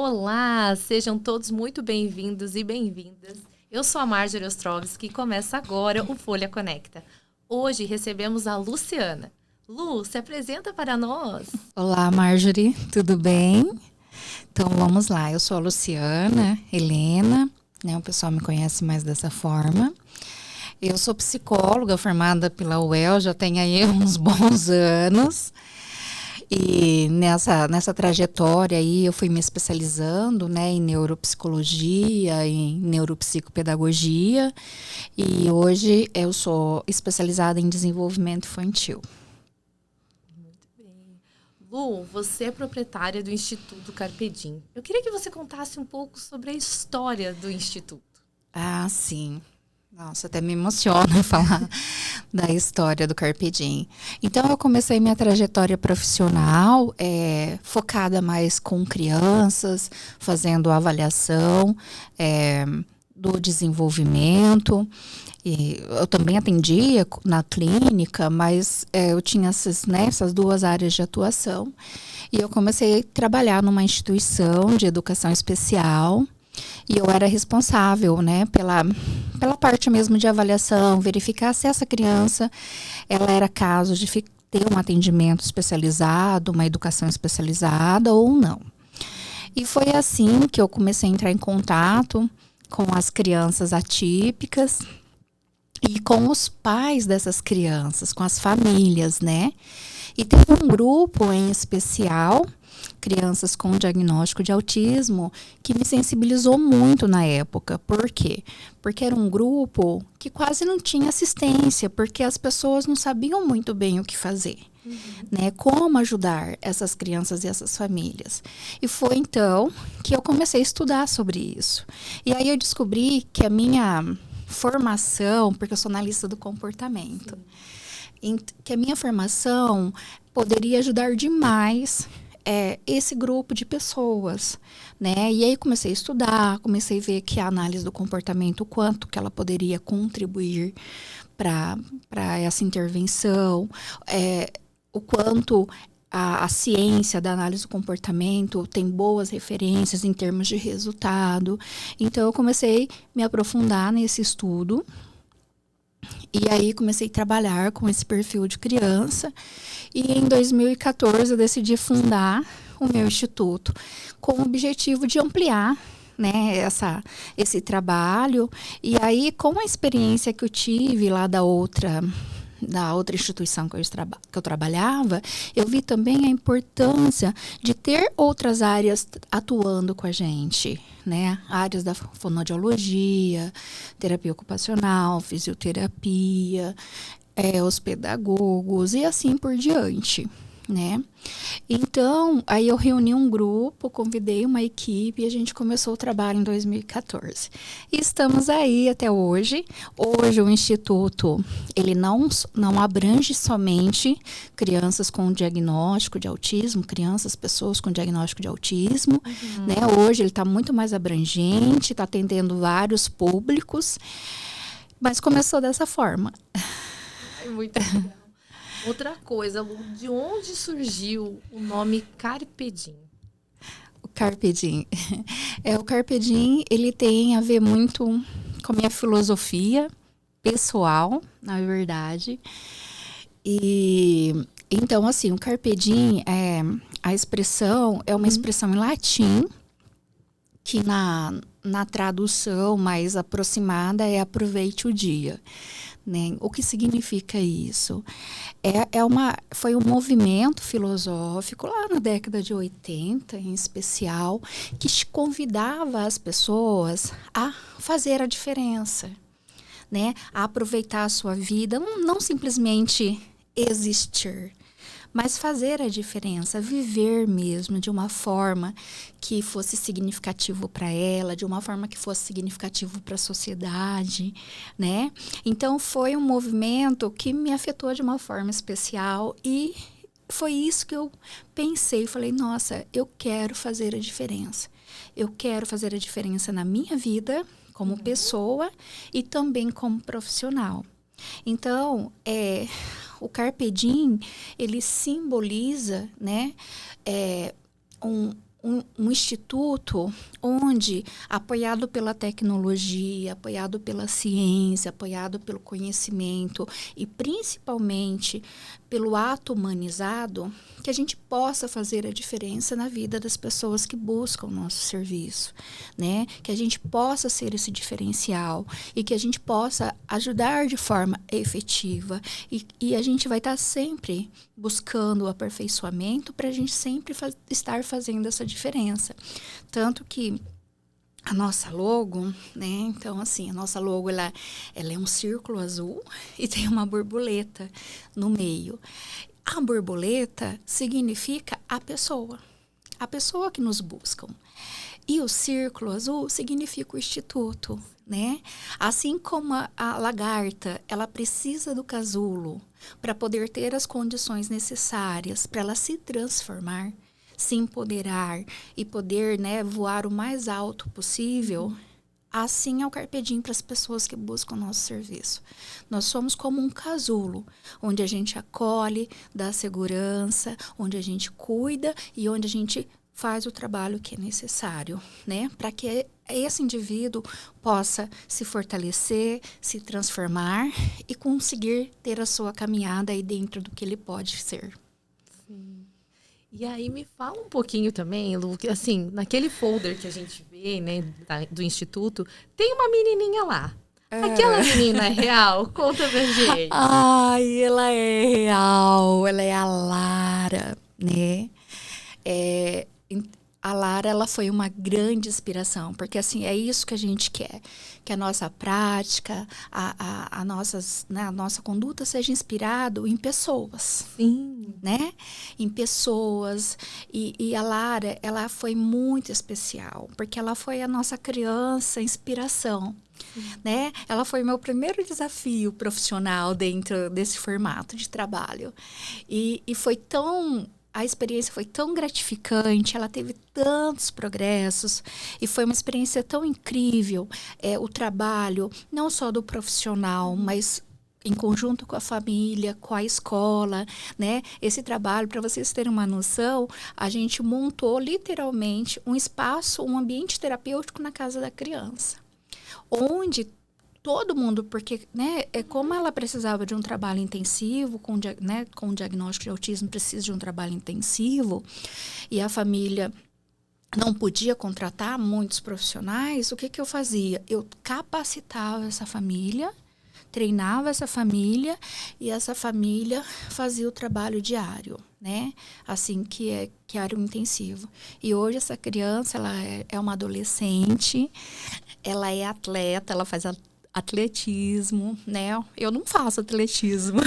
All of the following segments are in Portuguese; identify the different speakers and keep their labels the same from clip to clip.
Speaker 1: Olá, sejam todos muito bem-vindos e bem-vindas. Eu sou a Marjorie Ostrovski e começa agora o Folha Conecta. Hoje recebemos a Luciana. Lu, se apresenta para nós.
Speaker 2: Olá, Marjorie, tudo bem? Então vamos lá, eu sou a Luciana Helena, né? O pessoal me conhece mais dessa forma. Eu sou psicóloga formada pela UEL, já tem aí uns bons anos. E nessa trajetória aí eu fui me especializando, né, em neuropsicologia, em neuropsicopedagogia, e hoje eu sou especializada em desenvolvimento infantil.
Speaker 1: Muito bem. Lu, você é proprietária do Instituto Carpe Diem. Eu queria que você contasse um pouco sobre a história do Instituto.
Speaker 2: Ah, sim. Nossa, até me emociona falar da história do Carpe Diem. Então, eu comecei minha trajetória profissional focada mais com crianças, fazendo avaliação do desenvolvimento. E eu também atendia na clínica, mas eu tinha essas duas áreas de atuação. E eu comecei a trabalhar numa instituição de educação especial. E eu era responsável, né, pela parte mesmo de avaliação, verificar se essa criança ela era caso de ter um atendimento especializado, uma educação especializada ou não. E foi assim que eu comecei a entrar em contato com as crianças atípicas e com os pais dessas crianças, com as famílias, né? E teve um grupo em especial, crianças com diagnóstico de autismo, que me sensibilizou muito na época. Por quê? Porque era um grupo que quase não tinha assistência, porque as pessoas não sabiam muito bem o que fazer, né? Como ajudar essas crianças e essas famílias. E foi então que eu comecei a estudar sobre isso. E aí eu descobri que a minha formação, porque eu sou analista do comportamento, que a minha formação poderia ajudar demais esse grupo de pessoas, né? E aí comecei a estudar, comecei a ver que a análise do comportamento, o quanto que ela poderia contribuir para essa intervenção, o quanto a ciência da análise do comportamento tem boas referências em termos de resultado. Então, eu comecei a me aprofundar nesse estudo. E aí comecei a trabalhar com esse perfil de criança. E em 2014 eu decidi fundar o meu instituto com o objetivo de ampliar, né, esse trabalho. E aí, com a experiência que eu tive lá da outra instituição que eu trabalhava, eu vi também a importância de ter outras áreas atuando com a gente, né? Áreas da fonoaudiologia, terapia ocupacional, fisioterapia, os pedagogos e assim por diante, né? Então, aí eu reuni um grupo, convidei uma equipe e a gente começou o trabalho em 2014. E estamos aí até hoje. Hoje o Instituto, ele não abrange somente crianças com diagnóstico de autismo, pessoas com diagnóstico de autismo, né? Hoje ele está muito mais abrangente, está atendendo vários públicos, mas começou dessa forma.
Speaker 1: Muito legal. Outra coisa, Lu, de onde surgiu o nome Carpe Diem?
Speaker 2: O Carpe Diem. O Carpe Diem, ele tem a ver muito com a minha filosofia pessoal, na verdade. E então, assim, o Carpe Diem, a expressão é uma expressão em latim, que na tradução mais aproximada é aproveite o dia. Né? O que significa isso? Foi um movimento filosófico lá na década de 80, em especial, que convidava as pessoas a fazer a diferença, né? A aproveitar a sua vida, não simplesmente existir, mas fazer a diferença, viver mesmo de uma forma que fosse significativo para ela, de uma forma que fosse significativo para a sociedade, né? Então, foi um movimento que me afetou de uma forma especial e foi isso que eu pensei. Falei, nossa, eu quero fazer a diferença. Eu quero fazer a diferença na minha vida como pessoa e também como profissional. Então, o Carpe Diem, ele simboliza, né, um instituto onde, apoiado pela tecnologia, apoiado pela ciência, apoiado pelo conhecimento e principalmente pelo ato humanizado, que a gente possa fazer a diferença na vida das pessoas que buscam o nosso serviço, né? Que a gente possa ser esse diferencial e que a gente possa ajudar de forma efetiva. E a gente vai estar sempre buscando o aperfeiçoamento para a gente sempre estar fazendo essa diferença. Tanto que a nossa logo, né? Então, assim, a nossa logo, ela é um círculo azul e tem uma borboleta no meio. A borboleta significa a pessoa que nos buscam. E o círculo azul significa o instituto, né? Assim como a lagarta, ela precisa do casulo para poder ter as condições necessárias para ela se transformar, se empoderar e poder, né, voar o mais alto possível. Assim é o Carpe Diem para as pessoas que buscam o nosso serviço. Nós somos como um casulo, onde a gente acolhe, dá segurança, onde a gente cuida e onde a gente faz o trabalho que é necessário, né? Para que esse indivíduo possa se fortalecer, se transformar e conseguir ter a sua caminhada aí dentro do que ele pode ser.
Speaker 1: Sim. E aí me fala um pouquinho também, Lu, que assim, naquele folder que a gente vê, né, do Instituto, tem uma menininha lá. Aquela menina é real? Conta pra gente.
Speaker 2: Ai, ela é real, ela é a Lara, né? A Lara, ela foi uma grande inspiração, porque assim, é isso que a gente quer, que a nossa prática, a nossa conduta seja inspirado em pessoas.
Speaker 1: Sim.
Speaker 2: Né? Em pessoas. E a Lara, ela foi muito especial, porque ela foi a nossa criança inspiração. Né? Ela foi meu primeiro desafio profissional dentro desse formato de trabalho. E foi tão... A experiência foi tão gratificante, ela teve tantos progressos e foi uma experiência tão incrível. O trabalho, não só do profissional, mas em conjunto com a família, com a escola, né? Esse trabalho, para vocês terem uma noção, a gente montou literalmente um espaço, um ambiente terapêutico na casa da criança, onde todo mundo, porque, né, como ela precisava de um trabalho intensivo, com diagnóstico de autismo, precisa de um trabalho intensivo, e a família não podia contratar muitos profissionais, o que eu fazia? Eu capacitava essa família, treinava essa família, e essa família fazia o trabalho diário, né? Assim, que era o intensivo. E hoje essa criança, ela é uma adolescente, ela é atleta, ela faz atletismo, né? Eu não faço atletismo.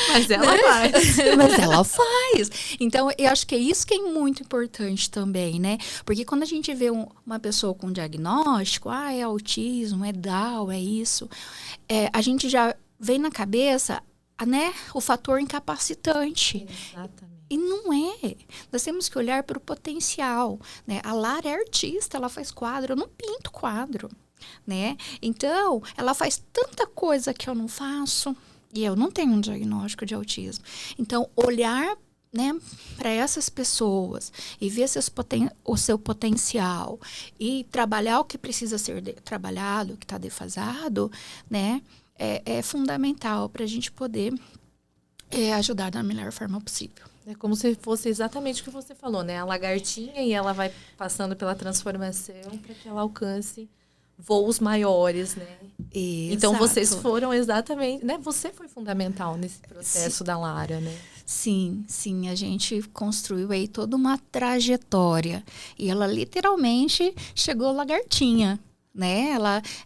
Speaker 1: Mas ela faz.
Speaker 2: Mas ela faz. Então, eu acho que é isso que é muito importante também, né? Porque quando a gente vê uma pessoa com diagnóstico, é autismo, é Down, é isso, a gente já vem na cabeça, né, o fator incapacitante.
Speaker 1: Exatamente.
Speaker 2: E não é. Nós temos que olhar para o potencial, né? A Lara é artista, ela faz quadro, eu não pinto quadro, né? Então, ela faz tanta coisa que eu não faço e eu não tenho um diagnóstico de autismo. Então, olhar, né, para essas pessoas e ver o seu potencial e trabalhar o que precisa ser trabalhado, o que está defasado, né, é fundamental para a gente poder ajudar da melhor forma possível.
Speaker 1: É como se fosse exatamente o que você falou, né? A lagartinha, e ela vai passando pela transformação para que ela alcance voos maiores, né?
Speaker 2: Exato.
Speaker 1: Então, vocês foram exatamente... né? Você foi fundamental nesse processo
Speaker 2: Sim.
Speaker 1: da Lara, né?
Speaker 2: Sim, a gente construiu aí toda uma trajetória. E ela literalmente chegou lagartinha, né?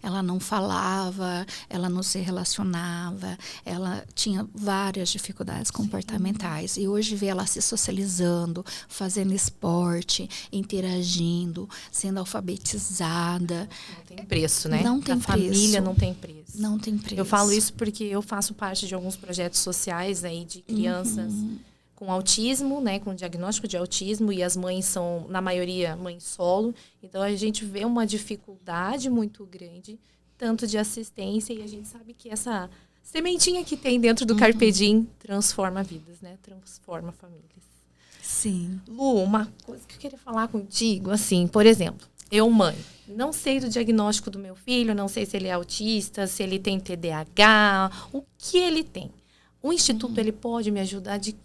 Speaker 2: Ela não falava, ela não se relacionava, ela tinha várias dificuldades comportamentais. E hoje vê ela se socializando, fazendo esporte, interagindo, sendo alfabetizada.
Speaker 1: Não tem preço, né?
Speaker 2: Não tem
Speaker 1: preço. A família não tem preço.
Speaker 2: Não tem preço.
Speaker 1: Eu falo isso porque eu faço parte de alguns projetos sociais aí de crianças com autismo, né, com diagnóstico de autismo, e as mães são, na maioria, mães solo. Então, a gente vê uma dificuldade muito grande, tanto de assistência, e a gente sabe que essa sementinha que tem dentro do Carpe Diem transforma vidas, né? Transforma famílias.
Speaker 2: Sim.
Speaker 1: Lu, uma coisa que eu queria falar contigo, assim, por exemplo, eu, mãe, não sei do diagnóstico do meu filho, não sei se ele é autista, se ele tem TDAH, o que ele tem. O Instituto, ele pode me ajudar de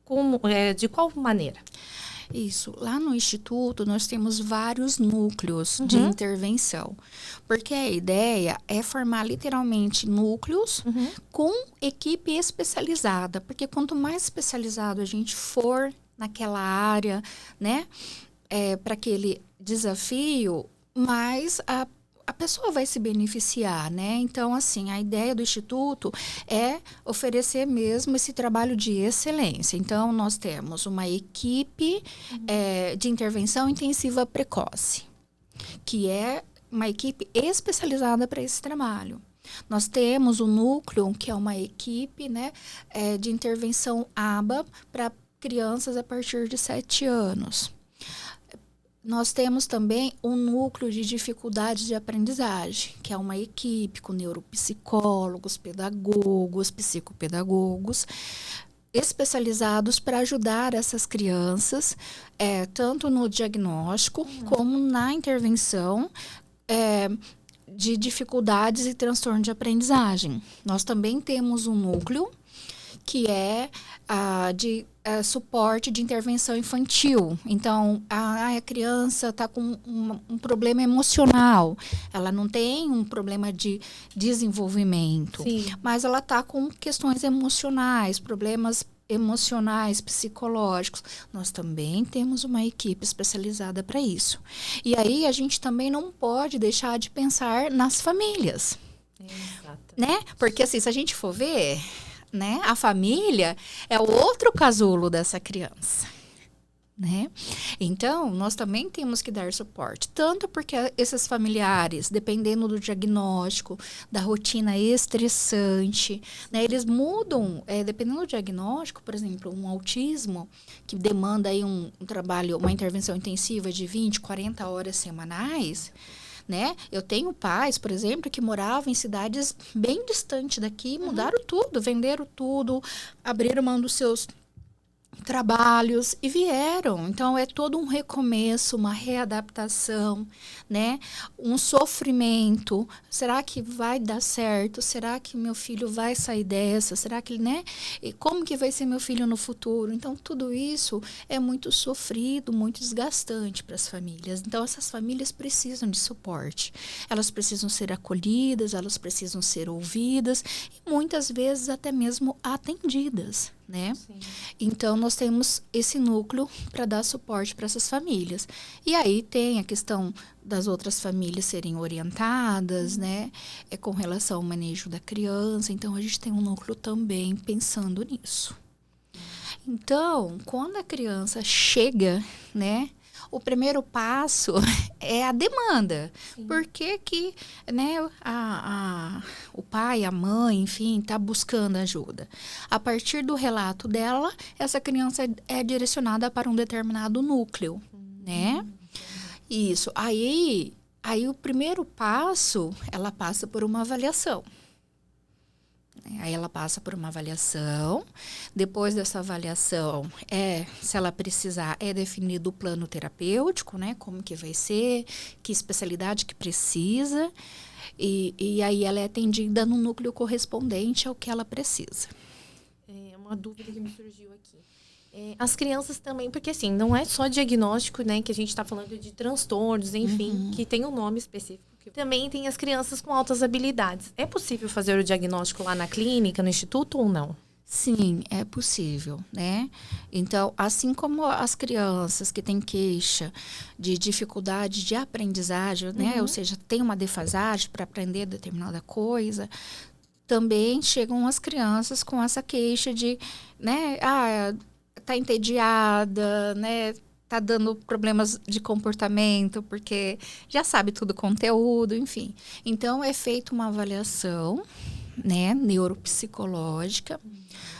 Speaker 1: qual maneira?
Speaker 2: Isso. Lá no Instituto, nós temos vários núcleos de intervenção. Porque a ideia é formar literalmente núcleos com equipe especializada. Porque quanto mais especializado a gente for naquela área, né, para aquele desafio, mais a pessoa vai se beneficiar, né? Então, assim, a ideia do Instituto é oferecer mesmo esse trabalho de excelência. Então, nós temos uma equipe de intervenção intensiva precoce, que é uma equipe especializada para esse trabalho. Nós temos o núcleo, que é uma equipe, né, de intervenção ABA para crianças a partir de 7 anos. Nós temos também um núcleo de dificuldades de aprendizagem, que é uma equipe com neuropsicólogos, pedagogos, psicopedagogos, especializados para ajudar essas crianças, tanto no diagnóstico como na intervenção de dificuldades e transtorno de aprendizagem. Nós também temos um núcleo que é de suporte de intervenção infantil. Então, a criança está com um problema emocional. Ela não tem um problema de desenvolvimento, mas ela está com questões emocionais, problemas emocionais, psicológicos. Nós também temos uma equipe especializada para isso. E aí, a gente também não pode deixar de pensar nas famílias.
Speaker 1: Exato.
Speaker 2: Né? Porque, assim, se a gente for ver, né, a família é o outro casulo dessa criança, né? Então, nós também temos que dar suporte, tanto porque esses familiares, dependendo do diagnóstico, da rotina estressante, né, eles mudam, dependendo do diagnóstico, por exemplo, um autismo, que demanda aí um trabalho, uma intervenção intensiva de 20, 40 horas semanais, né? Eu tenho pais, por exemplo, que moravam em cidades bem distantes daqui, mudaram tudo, venderam tudo, abriram mão dos seus trabalhos e vieram. Então, é todo um recomeço, uma readaptação, né? Um sofrimento. Será que vai dar certo? Será que meu filho vai sair dessa? Será que, né? E como que vai ser meu filho no futuro? Então, tudo isso é muito sofrido, muito desgastante para as famílias. Então, essas famílias precisam de suporte. Elas precisam ser acolhidas, elas precisam ser ouvidas e muitas vezes até mesmo atendidas, né?
Speaker 1: Sim.
Speaker 2: Então, nós temos esse núcleo para dar suporte para essas famílias. E aí tem a questão das outras famílias serem orientadas, né? Com relação ao manejo da criança. Então, a gente tem um núcleo também pensando nisso. Então, quando a criança chega, né? O primeiro passo é a demanda. Sim. Por que né, o pai, a mãe, enfim, está buscando ajuda? A partir do relato dela, essa criança é direcionada para um determinado núcleo, né? Isso. Aí o primeiro passo, ela passa por uma avaliação. Aí ela passa por uma avaliação. Depois dessa avaliação, se ela precisar, é definido o plano terapêutico, né? Como que vai ser, que especialidade que precisa. E aí ela é atendida no núcleo correspondente ao que ela precisa.
Speaker 1: É uma dúvida que me surgiu aqui. As crianças também, porque assim, não é só diagnóstico, né? Que a gente está falando de transtornos, enfim, que tem um nome específico. Também tem as crianças com altas habilidades. É possível fazer o diagnóstico lá na clínica, no instituto ou não?
Speaker 2: Sim, é possível, né? Então, assim como as crianças que têm queixa de dificuldade de aprendizagem, né? Ou seja, tem uma defasagem para aprender determinada coisa, também chegam as crianças com essa queixa de, né? Tá entediada, né? Tá dando problemas de comportamento, porque já sabe tudo o conteúdo, enfim. Então, é feita uma avaliação, né, neuropsicológica.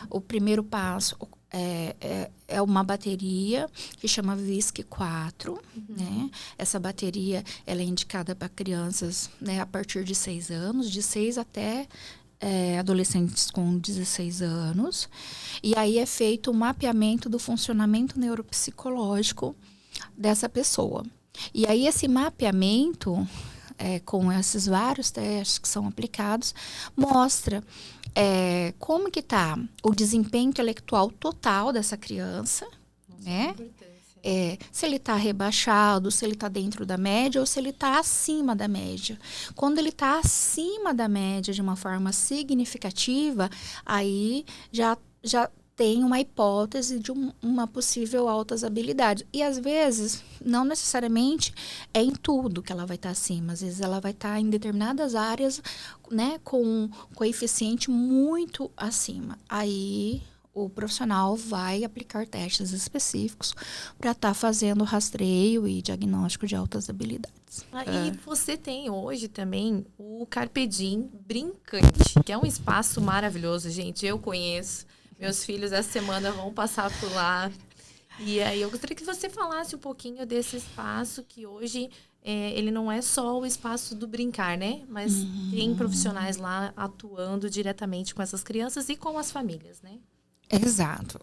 Speaker 2: O primeiro passo é uma bateria que chama VISC-4, né? Essa bateria, ela é indicada para crianças, né, a partir de 6 anos, de 6 até adolescentes com 16 anos. E aí é feito um mapeamento do funcionamento neuropsicológico dessa pessoa. E aí esse mapeamento, com esses vários testes que são aplicados, mostra como que está o desempenho intelectual total dessa criança, né? Se ele está rebaixado, se ele está dentro da média ou se ele está acima da média. Quando ele está acima da média de uma forma significativa, aí já tem uma hipótese de uma possível altas habilidades. E às vezes, não necessariamente é em tudo que ela vai estar acima. Às vezes ela vai estar em determinadas áreas, né, com um coeficiente muito acima. Aí o profissional vai aplicar testes específicos para estar fazendo rastreio e diagnóstico de altas habilidades.
Speaker 1: E você tem hoje também o Carpe Diem Brincante, que é um espaço maravilhoso, gente. Eu conheço. Meus filhos essa semana vão passar por lá. E aí eu gostaria que você falasse um pouquinho desse espaço que hoje ele não é só o espaço do brincar, né? Mas tem profissionais lá atuando diretamente com essas crianças e com as famílias, né?
Speaker 2: Exato.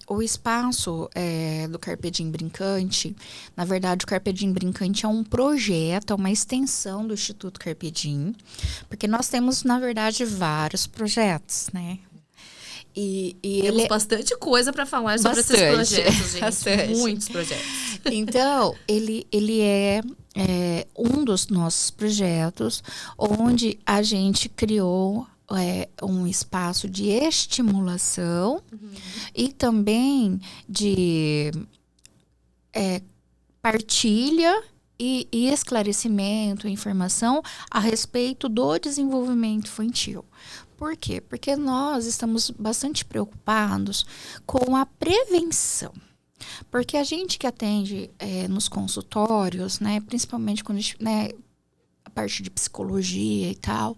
Speaker 2: O espaço do Carpe Diem Brincante, na verdade, o Carpe Diem Brincante é um projeto, é uma extensão do Instituto Carpe Diem, porque nós temos, na verdade, vários projetos, né?
Speaker 1: E temos bastante coisa para falar sobre esses projetos, gente. Bastante. Muitos projetos.
Speaker 2: Então, ele é um dos nossos projetos, onde a gente criou um espaço de estimulação e também de partilha e esclarecimento, informação a respeito do desenvolvimento infantil. Por quê? Porque nós estamos bastante preocupados com a prevenção. Porque a gente que atende nos consultórios, né, principalmente quando a gente, a parte de psicologia e tal,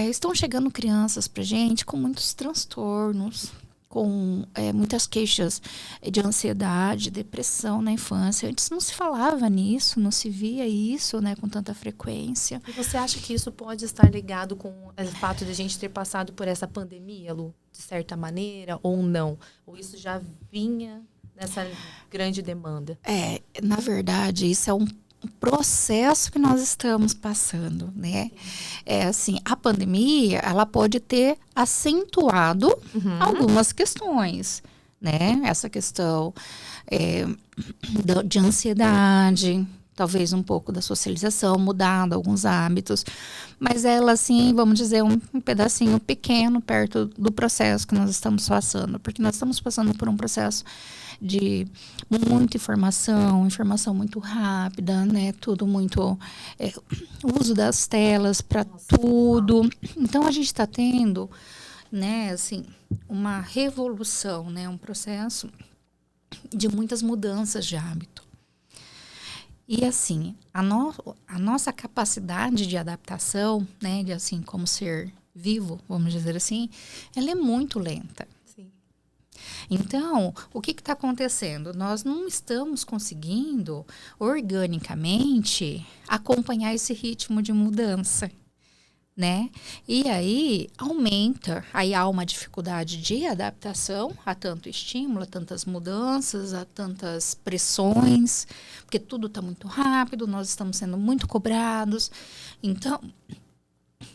Speaker 2: estão chegando crianças pra gente com muitos transtornos, com muitas queixas de ansiedade, depressão na infância. Antes não se falava nisso, não se via isso, né, com tanta frequência.
Speaker 1: E você acha que isso pode estar ligado com o fato de a gente ter passado por essa pandemia, Lu, de certa maneira, ou não? Ou isso já vinha nessa grande demanda?
Speaker 2: Na verdade, isso é um processo que nós estamos passando, né? Assim, a pandemia, ela pode ter acentuado algumas questões, né? Essa questão de ansiedade, talvez um pouco da socialização, mudado alguns hábitos, mas ela, assim, vamos dizer, um pedacinho pequeno perto do processo que nós estamos passando, porque nós estamos passando por um processo de muita informação muito rápida, né? Tudo muito uso das telas para tudo. Então a gente está tendo, né? Assim, uma revolução, né? Um processo de muitas mudanças de hábito. E assim, a nossa capacidade de adaptação, né? De assim como ser vivo, vamos dizer assim, ela é muito lenta. Então, o que está acontecendo? Nós não estamos conseguindo, organicamente, acompanhar esse ritmo de mudança, né? E aí, aí há uma dificuldade de adaptação a tanto estímulo, a tantas mudanças, a tantas pressões, porque tudo está muito rápido, nós estamos sendo muito cobrados. Então,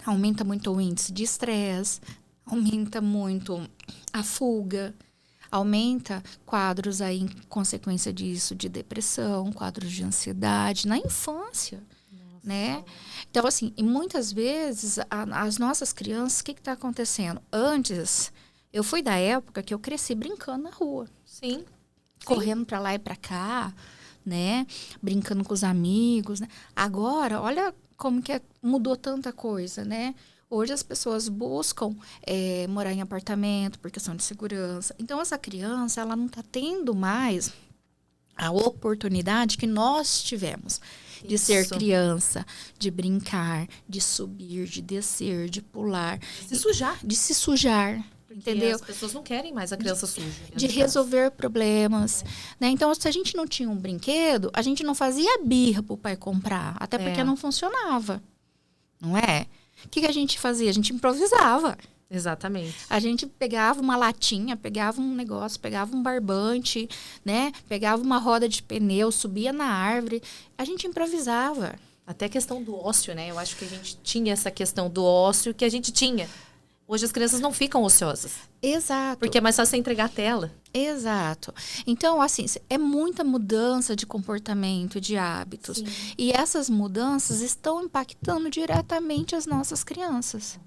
Speaker 2: aumenta muito o índice de estresse, aumenta muito a fuga, aumenta quadros aí em consequência disso de depressão, quadros de ansiedade na infância, né? Então, assim, e muitas vezes as nossas crianças, o que está acontecendo? Antes, eu fui da época que eu cresci brincando na rua.
Speaker 1: Sim.
Speaker 2: Correndo para lá e para cá, né? Brincando com os amigos, né? Agora, olha como que mudou tanta coisa, né? Hoje as pessoas buscam morar em apartamento por questão de segurança. Então, essa criança, ela não está tendo mais a oportunidade que nós tivemos de ser criança, de brincar, de subir, de descer, de pular. De se sujar.
Speaker 1: Porque
Speaker 2: entendeu?
Speaker 1: As pessoas não querem mais a criança suja.
Speaker 2: De resolver problemas. Né? Então, se a gente não tinha um brinquedo, a gente não fazia birra pro pai comprar. Até porque não funcionava. Não é? O que a gente fazia? A gente improvisava.
Speaker 1: Exatamente.
Speaker 2: A gente pegava uma latinha, pegava um negócio, pegava um barbante, né? Pegava uma roda de pneu, subia na árvore. A gente improvisava.
Speaker 1: Até a questão do ócio, né? Eu acho que a gente tinha essa questão do ócio que a gente tinha. Hoje as crianças não ficam ociosas.
Speaker 2: Exato.
Speaker 1: Porque é mais fácil você entregar a tela.
Speaker 2: Exato. Então, assim, é muita mudança de comportamento, de hábitos. Sim. E essas mudanças estão impactando diretamente as nossas crianças.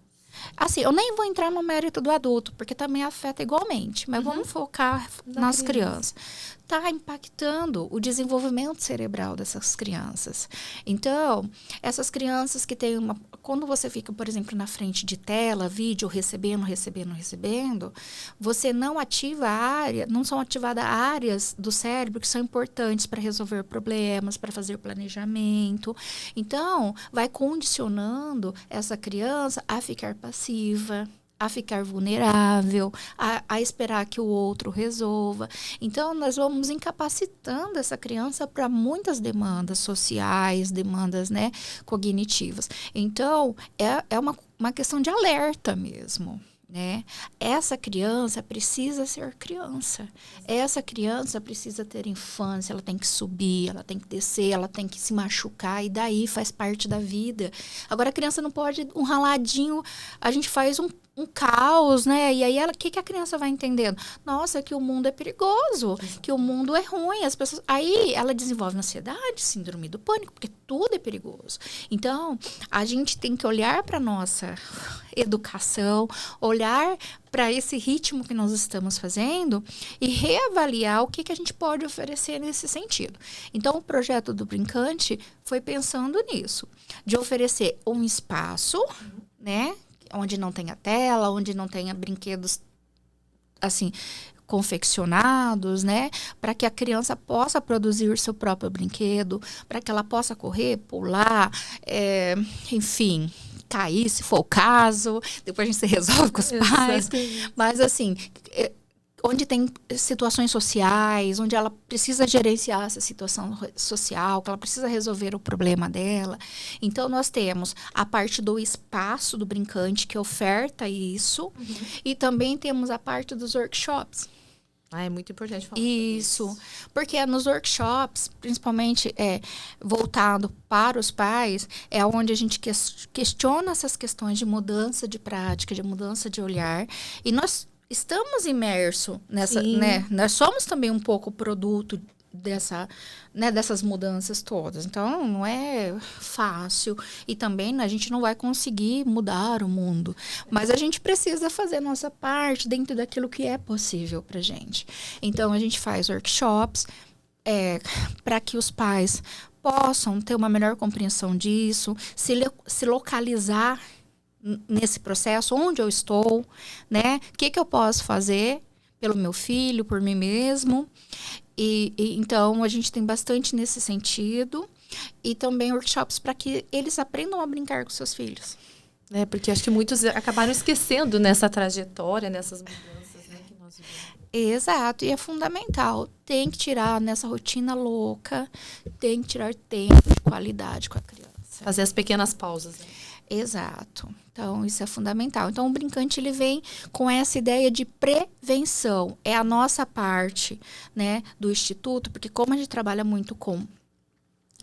Speaker 2: Assim, eu nem vou entrar no mérito do adulto, porque também afeta igualmente. Mas vamos focar nas crianças. Está impactando o desenvolvimento cerebral dessas crianças. Então, essas crianças que têm uma... Quando você fica, por exemplo, na frente de tela, vídeo, recebendo, você não ativa a área, não são ativadas áreas do cérebro que são importantes para resolver problemas, para fazer planejamento. Então, vai condicionando essa criança a ficar passiva, a ficar vulnerável, a esperar que o outro resolva. Então, nós vamos incapacitando essa criança para muitas demandas sociais, demandas, né, cognitivas. Então, é uma questão de alerta mesmo. Né? Essa criança precisa ser criança. Essa criança precisa ter infância, ela tem que subir, ela tem que descer, ela tem que se machucar, e daí faz parte da vida. Agora, a criança não pode, um raladinho, a gente faz um caos, né? E aí, o que a criança vai entendendo? Nossa, que o mundo é perigoso, que o mundo é ruim. As pessoas... Aí, ela desenvolve ansiedade, síndrome do pânico, porque tudo é perigoso. Então, a gente tem que olhar para a nossa educação, olhar para esse ritmo que nós estamos fazendo e reavaliar o que a gente pode oferecer nesse sentido. Então, o projeto do Brincante foi pensando nisso, de oferecer um espaço, né? Onde não tenha tela, onde não tenha brinquedos, assim, confeccionados, né? Para que a criança possa produzir seu próprio brinquedo, para que ela possa correr, pular, enfim, cair, se for o caso. Depois a gente se resolve com os pais. Mas, assim... onde tem situações sociais, onde ela precisa gerenciar essa situação social, que ela precisa resolver o problema dela. Então, nós temos a parte do espaço do brincante, que oferta isso, e também temos a parte dos workshops.
Speaker 1: É muito importante falar
Speaker 2: isso, porque nos workshops, principalmente voltado para os pais, é onde a gente questiona essas questões de mudança de prática, de mudança de olhar, e nós estamos imersos nessa, né? Nós somos também um pouco produto dessas mudanças todas. Então, não é fácil. E também a gente não vai conseguir mudar o mundo. Mas a gente precisa fazer a nossa parte dentro daquilo que é possível para a gente. Então, a gente faz workshops para que os pais possam ter uma melhor compreensão disso, se localizar nesse processo, onde eu estou, né? O que eu posso fazer pelo meu filho, por mim mesmo. E então, a gente tem bastante nesse sentido. E também workshops para que eles aprendam a brincar com seus filhos.
Speaker 1: Porque acho que muitos acabaram esquecendo nessa trajetória, nessas mudanças, né, que nós vivemos.
Speaker 2: Exato, e é fundamental. Tem que tirar nessa rotina louca, tem que tirar tempo de qualidade com a criança.
Speaker 1: Fazer as pequenas pausas, né?
Speaker 2: Exato. Então, isso é fundamental. Então, o Brincante, ele vem com essa ideia de prevenção. É a nossa parte, né, do Instituto, porque como a gente trabalha muito com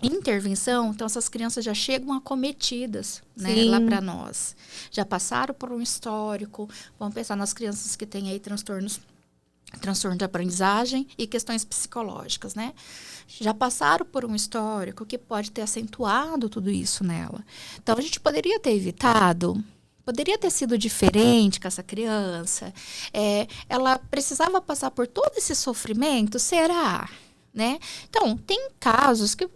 Speaker 2: intervenção, então essas crianças já chegam acometidas, né, lá para nós. Já passaram por um histórico. Vamos pensar nas crianças que têm aí transtorno de aprendizagem e questões psicológicas, né? Já passaram por um histórico que pode ter acentuado tudo isso nela. Então, a gente poderia ter evitado, poderia ter sido diferente com essa criança. Ela precisava passar por todo esse sofrimento? Será? Né? Então, tem casos que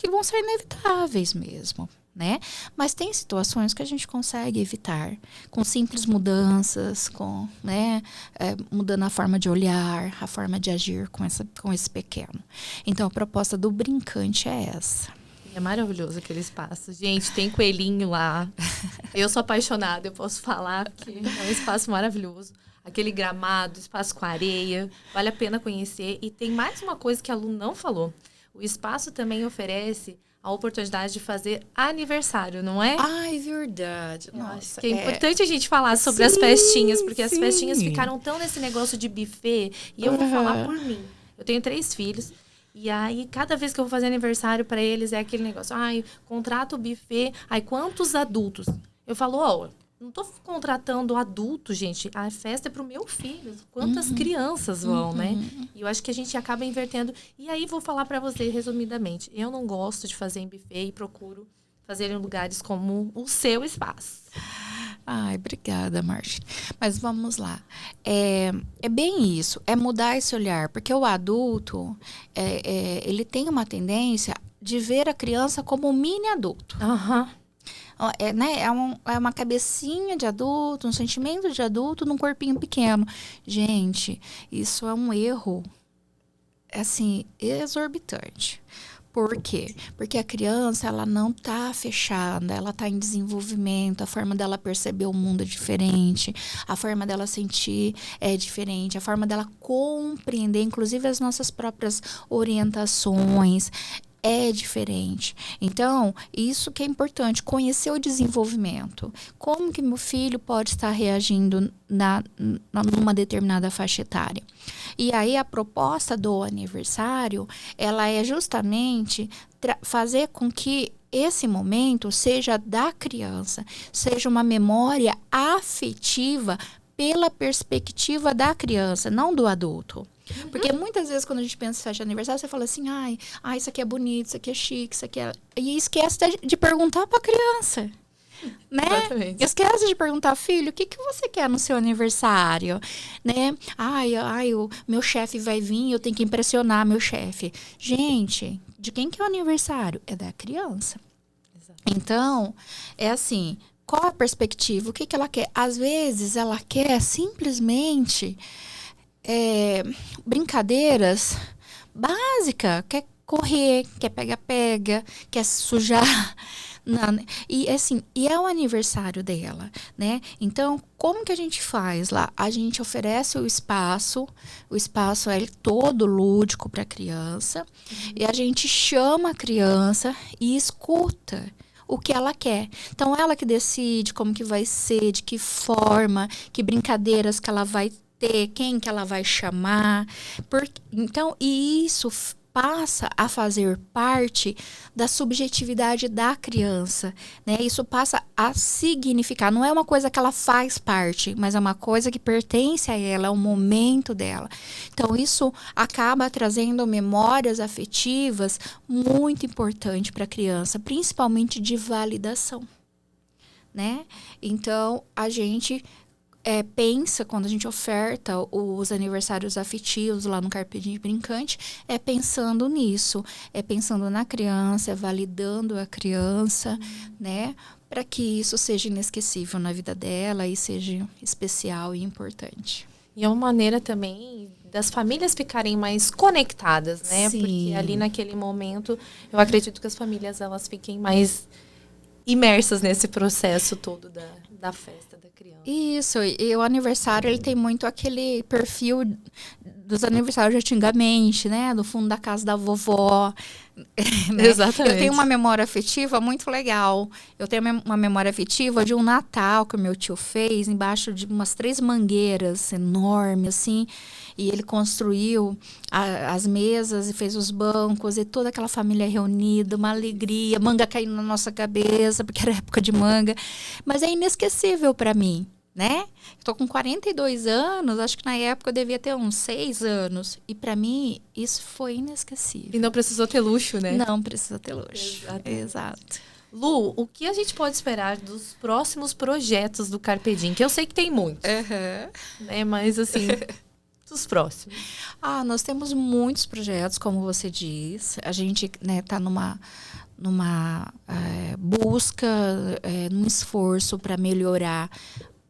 Speaker 2: vão ser inevitáveis mesmo. Né? Mas tem situações que a gente consegue evitar com simples mudanças, mudando a forma de olhar, a forma de agir com esse pequeno. Então, a proposta do Brincante é essa.
Speaker 1: É maravilhoso aquele espaço. Gente, tem coelhinho lá. Eu sou apaixonada, eu posso falar que é um espaço maravilhoso. Aquele gramado, espaço com areia, vale a pena conhecer. E tem mais uma coisa que a Lu não falou. O espaço também oferece a oportunidade de fazer aniversário, não é?
Speaker 2: Ai, verdade.
Speaker 1: Eu acho
Speaker 2: Nossa,
Speaker 1: que é importante a gente falar sobre as festinhas, porque as festinhas ficaram tão nesse negócio de buffet. E eu vou falar por mim. Eu tenho 3 filhos. E aí, cada vez que eu vou fazer aniversário para eles, é aquele negócio. Ai, contrato o buffet. Ai, quantos adultos? Eu falo, ó, não tô contratando adulto, gente. A festa é pro meu filho. Quantas crianças vão, né? E eu acho que a gente acaba invertendo. E aí, vou falar para você, resumidamente. Eu não gosto de fazer em buffet e procuro fazer em lugares como o seu espaço.
Speaker 2: Ai, obrigada, Marcia. Mas vamos lá. É bem isso, é mudar esse olhar. Porque o adulto, ele tem uma tendência de ver a criança como um mini adulto.
Speaker 1: Aham.
Speaker 2: Né? É uma cabecinha de adulto, um sentimento de adulto num corpinho pequeno. Gente, isso é um erro, assim, exorbitante. Por quê? Porque a criança, ela não tá fechada, ela tá em desenvolvimento, a forma dela perceber o mundo é diferente, a forma dela sentir é diferente, a forma dela compreender, inclusive as nossas próprias orientações, é diferente. Então, isso que é importante, conhecer o desenvolvimento. Como que meu filho pode estar reagindo numa determinada faixa etária. E aí, a proposta do aniversário, ela é justamente fazer com que esse momento seja da criança, seja uma memória afetiva pela perspectiva da criança, não do adulto. Porque muitas vezes quando a gente pensa em festa de aniversário, você fala assim, ai, isso aqui é bonito, isso aqui é chique, isso aqui é... E esquece de perguntar para a criança, né?
Speaker 1: Exatamente.
Speaker 2: Esquece de perguntar, filho, o que você quer no seu aniversário, né? O meu chefe vai vir, eu tenho que impressionar meu chefe. Gente, de quem que é o aniversário? É da criança. Exatamente. Então, é assim, qual a perspectiva? O que ela quer? Às vezes, ela quer simplesmente... brincadeiras básicas, quer correr, quer pega-pega, quer sujar. E assim, e é o aniversário dela, né? Então, como que a gente faz lá? A gente oferece o espaço é todo lúdico para a criança, e a gente chama a criança e escuta o que ela quer. Então, ela que decide como que vai ser, de que forma, que brincadeiras que ela vai ter, quem que ela vai chamar. Então, e isso passa a fazer parte da subjetividade da criança, né? Isso passa a significar, não é uma coisa que ela faz parte, mas é uma coisa que pertence a ela, é o momento dela. Então, isso acaba trazendo memórias afetivas muito importantes para a criança, principalmente de validação, né? Então, a gente pensa, quando a gente oferta os aniversários afetivos lá no Carpe Brincante, pensando nisso, pensando na criança, validando a criança, né? Para que isso seja inesquecível na vida dela e seja especial e importante.
Speaker 1: E é uma maneira também das famílias ficarem mais conectadas, né?
Speaker 2: Sim.
Speaker 1: Porque ali naquele momento, eu acredito que as famílias elas fiquem mais imersas nesse processo todo da festa da criança.
Speaker 2: Isso, e o aniversário, ele tem muito aquele perfil dos aniversários de antigamente, né? Do fundo da casa da vovó. Né?
Speaker 1: Exatamente.
Speaker 2: Eu tenho uma memória afetiva muito legal. Eu tenho uma memória afetiva de um Natal que o meu tio fez embaixo de umas 3 mangueiras enormes, assim. E ele construiu as mesas e fez os bancos e toda aquela família reunida, uma alegria, manga caindo na nossa cabeça, porque era época de manga. Mas é inesquecível para mim, né? Estou com 42 anos, acho que na época eu devia ter uns 6 anos. E para mim, isso foi inesquecível.
Speaker 1: E não precisou ter luxo, né?
Speaker 2: Não precisa ter luxo. Exato.
Speaker 1: Lu, o que a gente pode esperar dos próximos projetos do Carpe Diem? Que eu sei que tem muitos, né? Mas assim, dos próximos.
Speaker 2: Nós temos muitos projetos, como você diz. A gente tá numa busca, num esforço para melhorar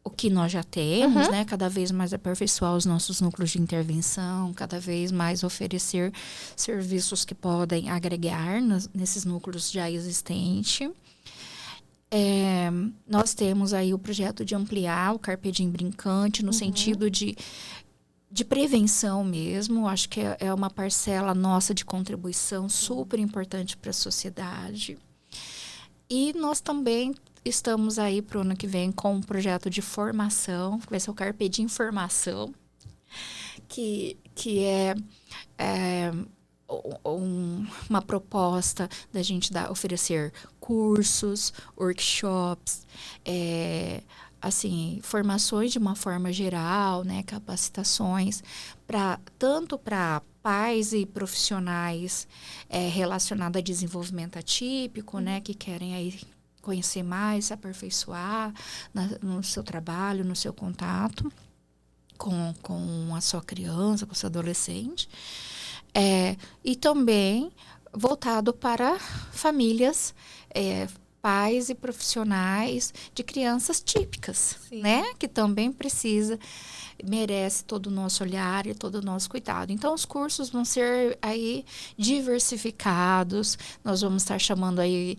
Speaker 2: o que nós já temos, né? Cada vez mais aperfeiçoar os nossos núcleos de intervenção, cada vez mais oferecer serviços que podem agregar nesses núcleos já existentes. Nós temos aí o projeto de ampliar o Carpe Diem Brincante, no sentido de de prevenção mesmo. Acho que é uma parcela nossa de contribuição super importante para a sociedade. E nós também estamos aí para o ano que vem com um projeto de formação, que vai ser o Carpe Diem Formação, que é uma proposta da gente oferecer cursos, workshops, assim, formações de uma forma geral, né, capacitações, tanto para pais e profissionais relacionados a desenvolvimento atípico, né, que querem aí conhecer mais, se aperfeiçoar no seu trabalho, no seu contato com a sua criança, com o seu adolescente. E também voltado para famílias, pais e profissionais de crianças típicas, Sim. né? Que também merece todo o nosso olhar e todo o nosso cuidado. Então, os cursos vão ser aí diversificados. Nós vamos estar chamando aí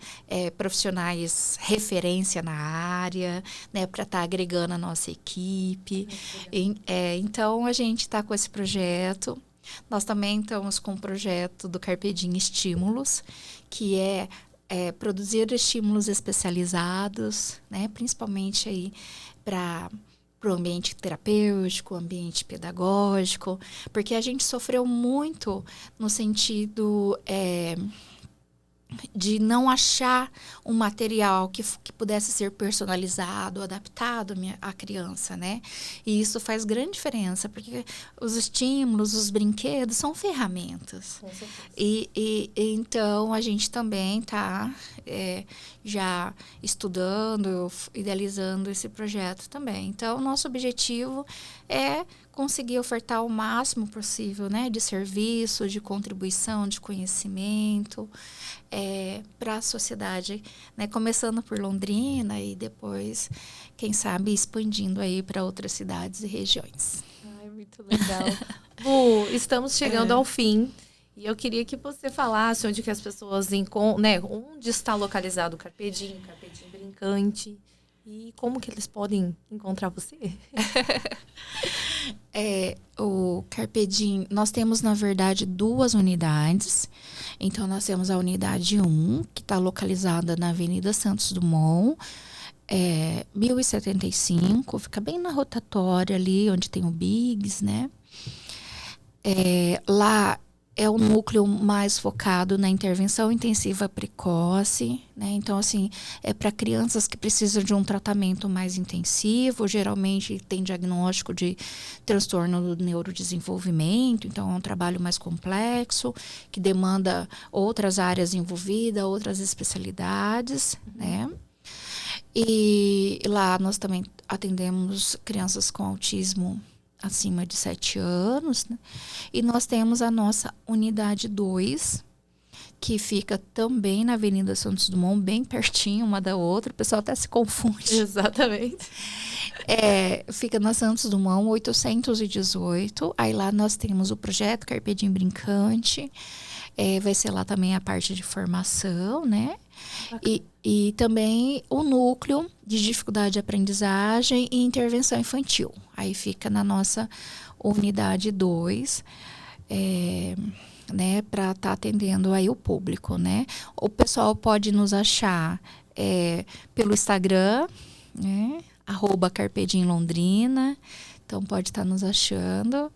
Speaker 2: profissionais referência na área, né? Para estar agregando a nossa equipe. Então, a gente está com esse projeto. Nós também estamos com o projeto do Carpe Diem Estímulos, que é produzir estímulos especializados, né, principalmente aí para o ambiente terapêutico, ambiente pedagógico, porque a gente sofreu muito no sentido de não achar um material que pudesse ser personalizado, adaptado à criança, né? E isso faz grande diferença, porque os estímulos, os brinquedos são ferramentas. Com certeza. E então, a gente também está já estudando, idealizando esse projeto também. Então, nosso objetivo é conseguir ofertar o máximo possível, né, de serviço, de contribuição, de conhecimento para a sociedade, né, começando por Londrina e depois, quem sabe, expandindo aí para outras cidades e regiões.
Speaker 1: Ai, muito legal. Lu, estamos chegando ao fim e eu queria que você falasse onde que as pessoas encontram, né, onde está localizado o Carpe Diem Brincante e como que eles podem encontrar você?
Speaker 2: O Carpe Diem, nós temos, na verdade, 2 unidades. Então, nós temos a unidade 1, que está localizada na Avenida Santos Dumont, 1075, fica bem na rotatória ali, onde tem o Biggs, né? Lá é o núcleo mais focado na intervenção intensiva precoce, né? Então, assim, é para crianças que precisam de um tratamento mais intensivo, geralmente tem diagnóstico de transtorno do neurodesenvolvimento, então é um trabalho mais complexo, que demanda outras áreas envolvidas, outras especialidades, né? E lá nós também atendemos crianças com autismo acima de 7 anos, né? E nós temos a nossa unidade 2, que fica também na Avenida Santos Dumont, bem pertinho uma da outra, o pessoal até se confunde.
Speaker 1: Exatamente.
Speaker 2: Fica na Santos Dumont, 818, aí lá nós temos o projeto Carpe Diem Brincante, vai ser lá também a parte de formação, né? E também o núcleo de dificuldade de aprendizagem e intervenção infantil. Aí fica na nossa unidade 2, né, para estar atendendo aí o público, né? O pessoal pode nos achar pelo Instagram, né, @CarpeDiemLondrina, então pode estar nos achando.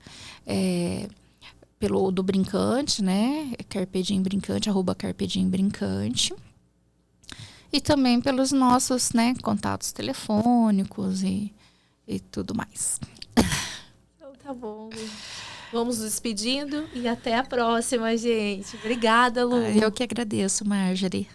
Speaker 2: Pelo do Brincante, né? Carpe Diem Brincante, @CarpeDiemBrincante. E também pelos nossos, né, contatos telefônicos e tudo mais.
Speaker 1: Então tá bom. Vamos nos despedindo e até a próxima, gente. Obrigada, Lu.
Speaker 2: Eu que agradeço, Marjorie.